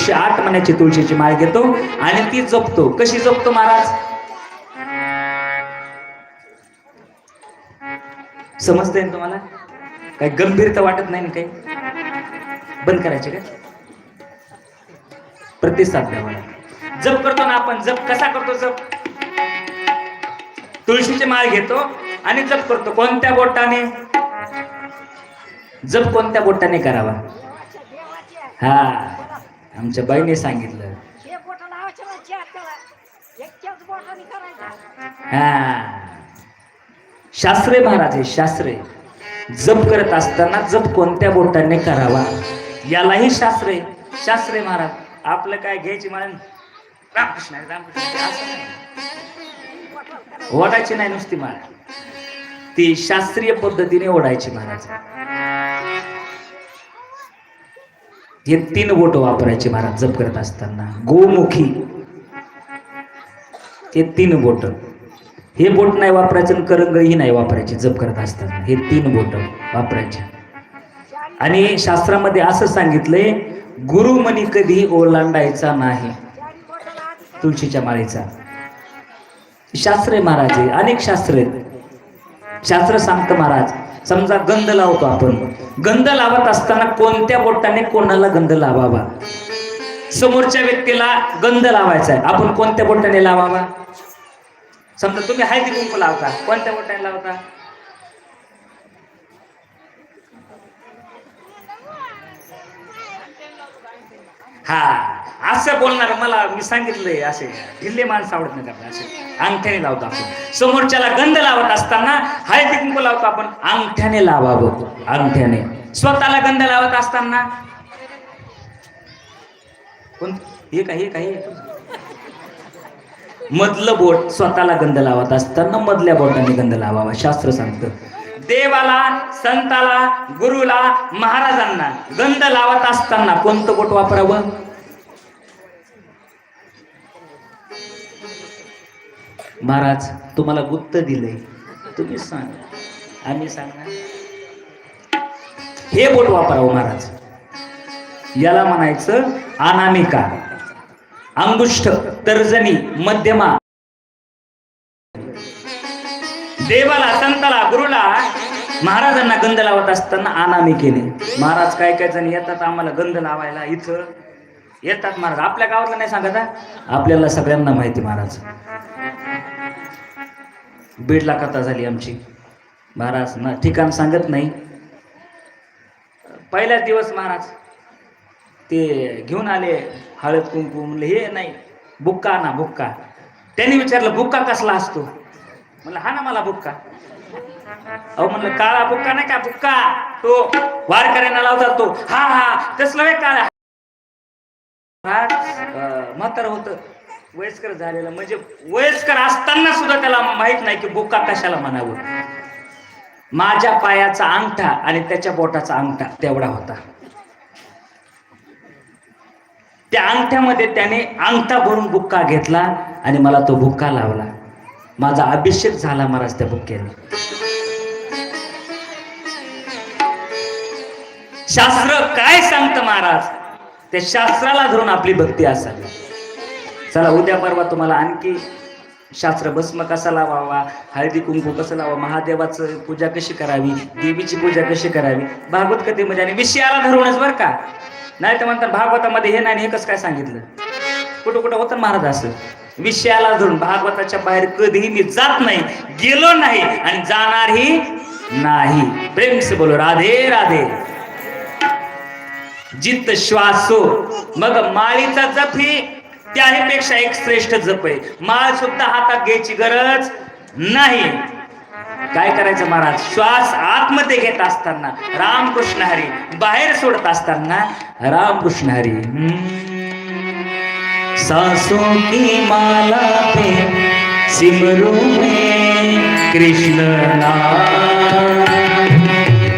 108 महिन्याची तुळशीची माळ घेतो आणि ती जपतो. कशी जपतो महाराज? समजतंय ना तुम्हाला? काही गंभीरता वाटत नाही ना? काही बंद करायचे का? प्रतिसाद द्यावा. जप करतो ना आपण. जप कसा करतो? जप तुळशीची माळ घेतो आणि जप करतो. कोणत्या बोटाने? जप कोणत्या बोटाने करावा? हा, आमच्या बाईने सांगितलं. हा, शास्त्रे महाराज आहे. शास्त्रे जप करत असताना जप कोणत्या बोटाने करावा यालाही शास्त्रे. शास्त्रे महाराज. आपलं काय घ्यायची मला रामकृष्ण रामकृष्ण ओढायची नाही नुसती माळ, ती शास्त्रीय पद्धतीने ओढायची महाराज. हे 3 बोट वापरायचे महाराज जप करत असताना. गोमुखी हे 3 बोट. हे बोट नाही वापरायचं आणि करंगळी नाही वापरायची जप करत असताना. हे 3 बोट वापरायचे. आणि शास्त्रामध्ये असं सांगितलंय, गुरुमणी कधी ओलांडायचा नाही तुळशीच्या माळेचा. शास्त्रे महाराज आहे. अनेक शास्त्र आहेत. शास्त्र सांगतं महाराज, समजा गंध लावतो आपण. गंध लावत असताना कोणत्या बोटाने कोणाला गंध लावावा? समोरच्या व्यक्तीला गंध लावायचा आहे, आपण कोणत्या बोटाने लावावा? समजा तुम्ही हळदी कुंकू लावता, कोणत्या बोटाने लावता? हा, असं बोलणार मला मी सांगितलंय. असे ढिल्ले माणसं आवडत नाही का? असे अंगठ्याने लावतो आपण. समोरच्याला गंध लावत असताना हळदी कुंकू लावतो आपण, अंगठ्याने लावावं. अंगठ्याने. स्वतःला गंध लावत असताना हे काही मधलं बोट स्वतःला गंध लावत असताना मधल्या बोटाने गंध लावावा. शास्त्र सांगतं. देवाला, संताला, गुरुला, महाराजांना गंध लावत असताना कोणतं बोट वापरावं? महाराज तुम्हाला गुप्त दिलंय, तुम्ही सांग, आम्ही सांगणार. हे बोट वापरावं महाराज. याला म्हणायचं अनामिका. अंगुष्ठ, तर्जनी, मध्यमा. देवाला, संताला, गुरुला, महाराजांना गंध लावत असताना अनामिकेने. महाराज काय काय जण येतात आम्हाला गंध लावायला, इथं येतात महाराज. आपल्या गावातला नाही सांगत, आपल्याला सगळ्यांना माहिती. महाराज बीडला कथा झाली आमची. महाराज ना ठिकाण सांगत नाही. पहिल्याच दिवस महाराज ते घेऊन आले हळद कुंकू. म्हणलं हे नाही, बुक्का ना बुक्का. त्यांनी विचारलं बुक्का कसला असतो? म्हणलं हा ना मला बुक्का. अहो म्हणलं काळा बुक्का नाही का? बुक्का तो वारकऱ्यांना लावतात तो. हा हा तसलं वे काळा. म्हातारं होतं, वयस्कर झालेलं. म्हणजे वयस्कर असताना सुद्धा त्याला माहित नाही की बुक्का कशाला म्हणावं. माझ्या पायाचा अंगठा आणि त्याच्या बोटाचा अंगठा तेवढा होता. त्या अंगठ्यामध्ये त्याने अंगठा भरून बुक्का घेतला आणि मला तो बुक्का लावला. माझा अभिषेक झाला महाराज त्या बुक्क्याने. शास्त्र काय सांगतं महाराज, त्या शास्त्राला धरून आपली भक्ती असावी. चला उद्या परवा तुम्हाला आणखी शास्त्र, भस्म कसा लावावा, हळदी कुंकू कसं लावा, महादेवाचं पूजा कशी करावी, देवीची पूजा कशी करावी, भागवत कथेमध्ये. आणि विषयाला धरूनच बरं का. नाही तर म्हणतात भागवतामध्ये हे नाही, हे कसं काय सांगितलं? कुठं कुठं होतं महाराज असं. विषयाला धरून भागवताच्या बाहेर कधीही मी जात नाही, गेलो नाही आणि जाणारही नाही. प्रेम से बोलो राधे राधे. जित श्वासो. मग माळीचा जप ही त्याहीपेक्षा एक श्रेष्ठ जप आहे. माळ सुद्धा हातात घ्यायची गरज नाही. काय करायचं महाराज? श्वास आतमध्ये घेत असताना रामकृष्ण हरी, बाहेर सोडत असताना रामकृष्ण हरी. सांसों की माला पे सिमरू में कृष्ण नाम.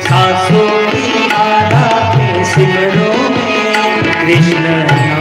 सांसों की माला पे सिमरू में कृष्ण नाम.